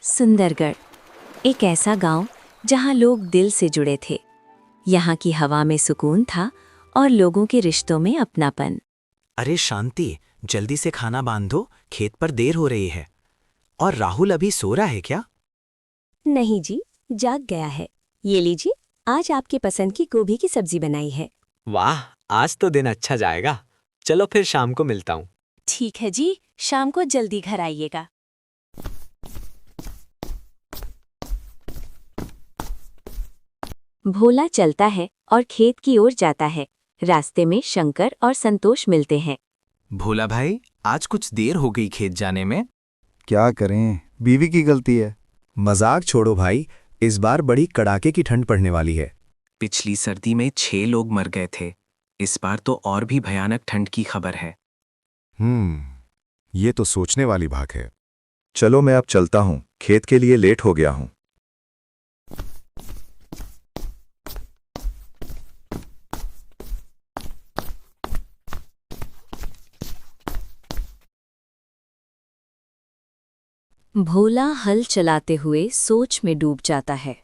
सुंदरगढ़ एक ऐसा गांव जहां लोग दिल से जुड़े थे। यहाँ की हवा में सुकून था और लोगों के रिश्तों में अपनापन। अरे शांति, जल्दी से खाना बांधो, खेत पर देर हो रही है। और राहुल अभी सो रहा है क्या? नहीं जी, जाग गया है। ये लीजिए, आज आपके पसंद की गोभी की सब्जी बनाई है। वाह, आज तो दिन अच्छा जाएगा। चलो फिर शाम को मिलता हूँ। ठीक है जी, शाम को जल्दी घर आइएगा। भोला चलता है और खेत की ओर जाता है। रास्ते में शंकर और संतोष मिलते हैं। भोला भाई, आज कुछ देर हो गई खेत जाने में। क्या करें, बीवी की गलती है। मजाक छोड़ो भाई, इस बार बड़ी कड़ाके की ठंड पड़ने वाली है। पिछली सर्दी में 6 लोग मर गए थे। इस बार तो और भी भयानक ठंड की खबर है। ये तो सोचने वाली बात है। चलो मैं अब चलता हूँ, खेत के लिए लेट हो गया हूँ। भोला हल चलाते हुए सोच में डूब जाता है।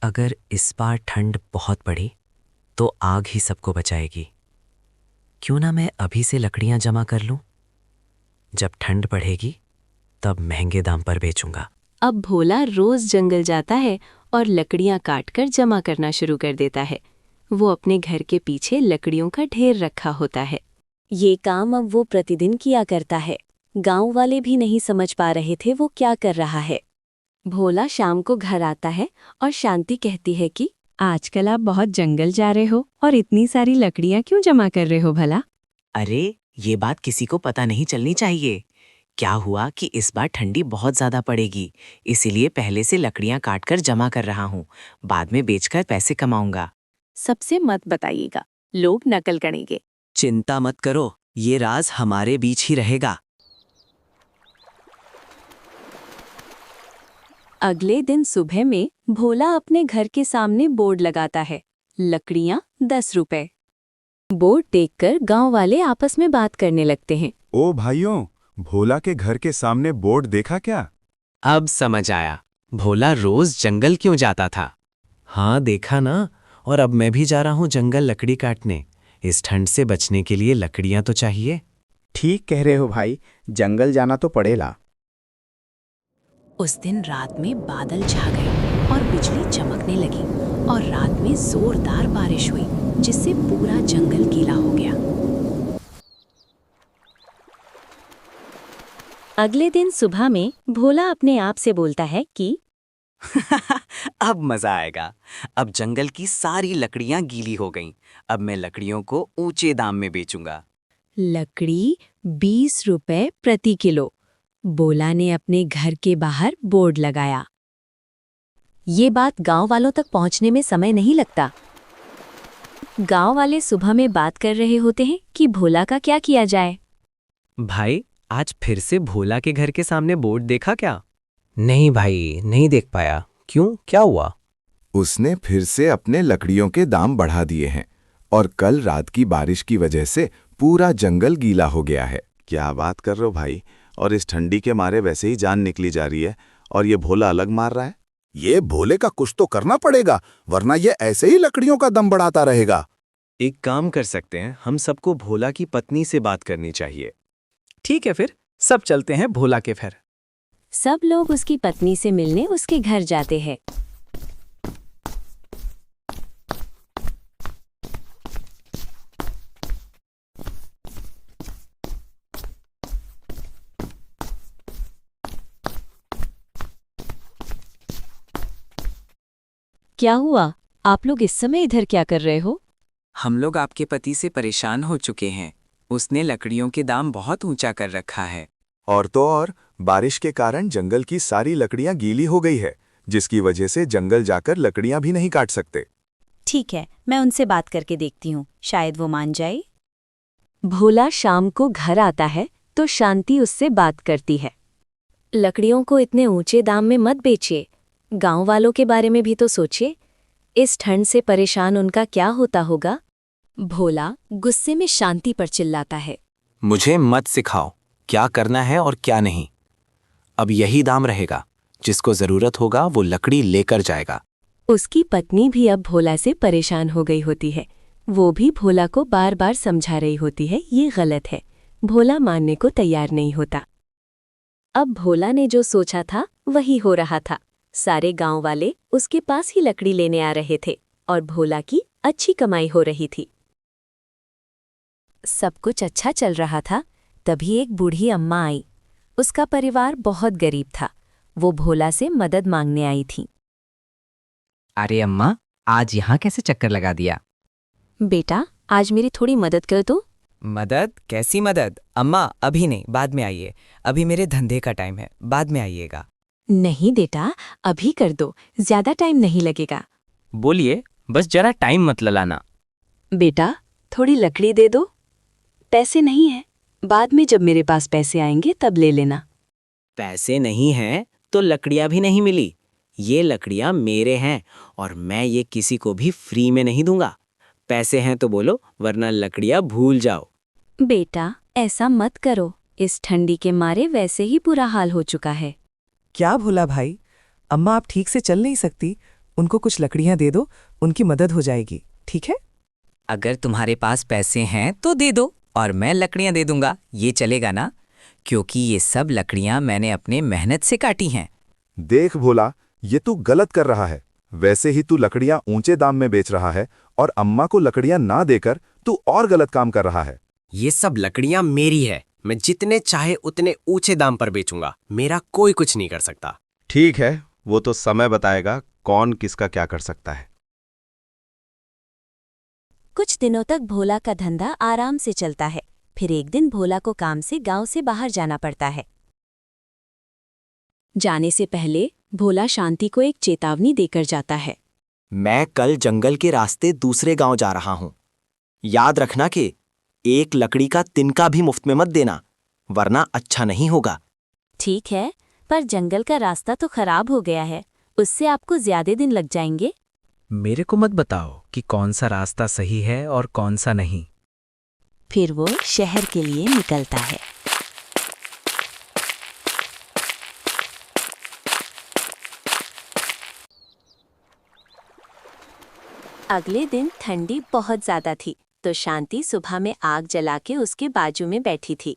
अगर इस बार ठंड बहुत बढ़ी तो आग ही सबको बचाएगी। क्यों ना मैं अभी से लकड़ियां जमा कर लूं? जब ठंड बढ़ेगी तब महंगे दाम पर बेचूंगा। अब भोला रोज जंगल जाता है और लकड़ियां काटकर जमा करना शुरू कर देता है। वो अपने घर के पीछे लकड़ियों का ढेर रखा होता है। ये काम अब वो प्रतिदिन किया करता है। गांव वाले भी नहीं समझ पा रहे थे वो क्या कर रहा है। भोला शाम को घर आता है और शांति कहती है कि आजकल आप बहुत जंगल जा रहे हो और इतनी सारी लकड़ियां क्यों जमा कर रहे हो भला? अरे, ये बात किसी को पता नहीं चलनी चाहिए। क्या हुआ कि इस बार ठंडी बहुत ज्यादा पड़ेगी, इसीलिए पहले से लकड़ियां काटकर जमा कर रहा हूँ। बाद में बेचकर पैसे कमाऊंगा। सबसे मत बताइएगा, लोग नकल करेंगे। चिंता मत करो, ये राज हमारे बीच ही रहेगा। अगले दिन सुबह में भोला अपने घर के सामने बोर्ड लगाता है, लकड़ियां 10 रुपए। बोर्ड देखकर गांव वाले आपस में बात करने लगते हैं। ओ भाइयों, भोला के घर के सामने बोर्ड देखा क्या? अब समझ आया, भोला रोज जंगल क्यों जाता था। हाँ देखा ना, और अब मैं भी जा रहा हूँ जंगल लकड़ी काटने। इस ठंड से बचने के लिए लकड़ियां तो चाहिए। ठीक कह रहे हो भाई, जंगल जाना तो पड़ेगा। उस दिन रात में बादल छा गए और बिजली चमकने लगी और रात में जोरदार बारिश हुई, जिससे पूरा जंगल गीला हो गया। अगले दिन सुबह में भोला अपने आप से बोलता है कि अब मजा आएगा। अब जंगल की सारी लकड़ियां गीली हो गईं। अब मैं लकड़ियों को ऊंचे दाम में बेचूंगा। लकड़ी 20 रुपए प्रति किलो। भोला ने अपने घर के बाहर बोर्ड लगाया। ये बात गांव वालों तक पहुंचने में समय नहीं लगता। गांव वाले सुबह में बात कर रहे होते हैं कि भोला का क्या किया जाए। भाई, आज फिर से भोला के घर के सामने बोर्ड देखा क्या? नहीं भाई, नहीं देख पाया। क्यों, क्या हुआ? उसने फिर से अपने लकड़ियों के दाम बढ़ा दिए हैं और कल रात की बारिश की वजह से पूरा जंगल गीला हो गया है। क्या बात कर रहे हो भाई? और इस ठंडी के मारे वैसे ही जान निकली जा रही है और ये भोला अलग मार रहा है। ये भोले का कुछ तो करना पड़ेगा, वरना ये ऐसे ही लकड़ियों का दम बढ़ाता रहेगा। एक काम कर सकते हैं, हम सबको भोला की पत्नी से बात करनी चाहिए। ठीक है, फिर सब चलते हैं भोला के घर। सब लोग उसकी पत्नी से मिलने उसके घर जाते हैं। क्या हुआ? आप लोग इस समय इधर क्या कर रहे हो? हम लोग आपके पति से परेशान हो चुके हैं। उसने लकड़ियों के दाम बहुत ऊंचा कर रखा है। और तो और बारिश के कारण जंगल की सारी लकड़ियां गीली हो गई है, जिसकी वजह से जंगल जाकर लकड़ियां भी नहीं काट सकते। ठीक है, मैं उनसे बात करके देखती हूँ, शायद वो मान जाए। भोला शाम को घर आता है तो शांति उससे बात करती है। लकड़ियों को इतने ऊंचे दाम में मत बेचिए। गांव वालों के बारे में भी तो सोचिए। इस ठंड से परेशान उनका क्या होता होगा? भोला गुस्से में शांति पर चिल्लाता है। मुझे मत सिखाओ क्या करना है और क्या नहीं। अब यही दाम रहेगा। जिसको जरूरत होगा वो लकड़ी लेकर जाएगा। उसकी पत्नी भी अब भोला से परेशान हो गई होती है। वो भी भोला को बार बार समझा रही होती है ये गलत है। भोला मानने को तैयार नहीं होता। अब भोला ने जो सोचा था वही हो रहा था। सारे गांव वाले उसके पास ही लकड़ी लेने आ रहे थे और भोला की अच्छी कमाई हो रही थी। सब कुछ अच्छा चल रहा था, तभी एक बूढ़ी अम्मा आई। उसका परिवार बहुत गरीब था। वो भोला से मदद मांगने आई थी। अरे अम्मा, आज यहाँ कैसे चक्कर लगा दिया? बेटा, आज मेरी थोड़ी मदद कर दो। मदद? कैसी मदद? अम्मा अभी नहीं, बाद में आइए। अभी मेरे धंधे का टाइम है, बाद में आइएगा। नहीं बेटा, अभी कर दो, ज्यादा टाइम नहीं लगेगा। बोलिए, बस जरा टाइम मत ललाना। बेटा, थोड़ी लकड़ी दे दो। पैसे नहीं है, बाद में जब मेरे पास पैसे आएंगे तब ले लेना। पैसे नहीं हैं तो लकड़ियां भी नहीं मिली। ये लकड़ियां मेरे हैं और मैं ये किसी को भी फ्री में नहीं दूंगा। पैसे हैं तो बोलो, वरना लकड़ियां भूल जाओ। बेटा, ऐसा मत करो। इस ठंडी के मारे वैसे ही बुरा हाल हो चुका है। क्या भोला भाई, अम्मा आप ठीक से चल नहीं सकती, उनको कुछ लकड़ियां दे दो, उनकी मदद हो जाएगी, ठीक है? अगर तुम्हारे पास पैसे हैं तो दे दो और मैं लकड़ियाँ दे दूंगा। ये चलेगा ना? क्योंकि ये सब लकड़ियाँ मैंने अपने मेहनत से काटी हैं। देख भोला, ये तू गलत कर रहा है। वैसे ही तू लकड़ियां ऊंचे दाम में बेच रहा है और अम्मा को लकड़ियां ना देकर तू और गलत काम कर रहा है। ये सब लकड़ियां मेरी है। मैं जितने चाहे उतने ऊंचे दाम पर बेचूंगा। मेरा कोई कुछ नहीं कर सकता। ठीक है, वो तो समय बताएगा कौन किसका क्या कर सकता है। कुछ दिनों तक भोला का धंधा आराम से चलता है। फिर एक दिन भोला को काम से गांव से बाहर जाना पड़ता है। जाने से पहले भोला शांति को एक चेतावनी देकर जाता है। मैं कल जंगल के रास्ते दूसरे गांव जा रहा हूं। याद रखना कि एक लकड़ी का तिनका भी मुफ्त में मत देना, वरना अच्छा नहीं होगा। ठीक है, पर जंगल का रास्ता तो खराब हो गया है, उससे आपको ज्यादा दिन लग जाएंगे। मेरे को मत बताओ कि कौन सा रास्ता सही है और कौन सा नहीं। फिर वो शहर के लिए निकलता है। अगले दिन ठंडी बहुत ज्यादा थी, तो शांति सुबह में आग जला के उसके बाजू में बैठी थी।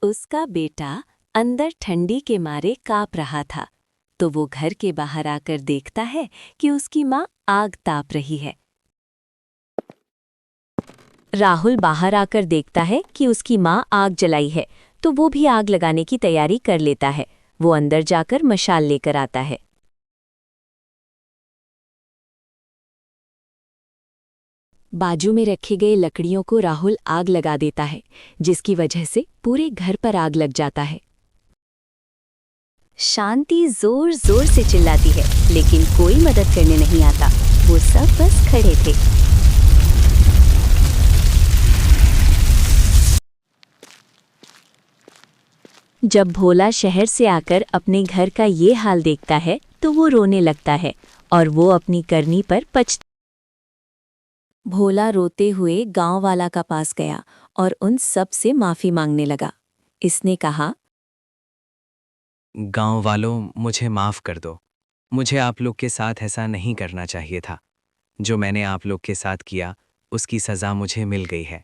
उसका बेटा अंदर ठंडी के मारे कांप रहा था, तो वो घर के बाहर आकर देखता है कि उसकी माँ आग ताप रही है। राहुल बाहर आकर देखता है कि उसकी माँ आग जलाई है, तो वो भी आग लगाने की तैयारी कर लेता है। वो अंदर जाकर मशाल लेकर आता है। बाजू में रखे गए लकड़ियों को राहुल आग लगा देता है, जिसकी वजह से पूरे घर पर आग लग जाता है। शांति जोर जोर से चिल्लाती है, लेकिन कोई मदद करने नहीं आता। वो सब बस खड़े थे। जब भोला शहर से आकर अपने घर का ये हाल देखता है, तो वो रोने लगता है और वो अपनी करनी पर पछता। भोला रोते हुए गांव वाला का पास गया और उन सब से माफी मांगने लगा। इसने कहा, गांव वालों, मुझे माफ कर दो। मुझे आप लोग के साथ ऐसा नहीं करना चाहिए था। जो मैंने आप लोग के साथ किया, उसकी सजा मुझे मिल गई है।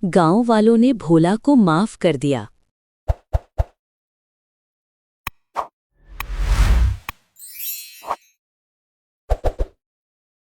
गांव वालों ने भोला को माफ कर दिया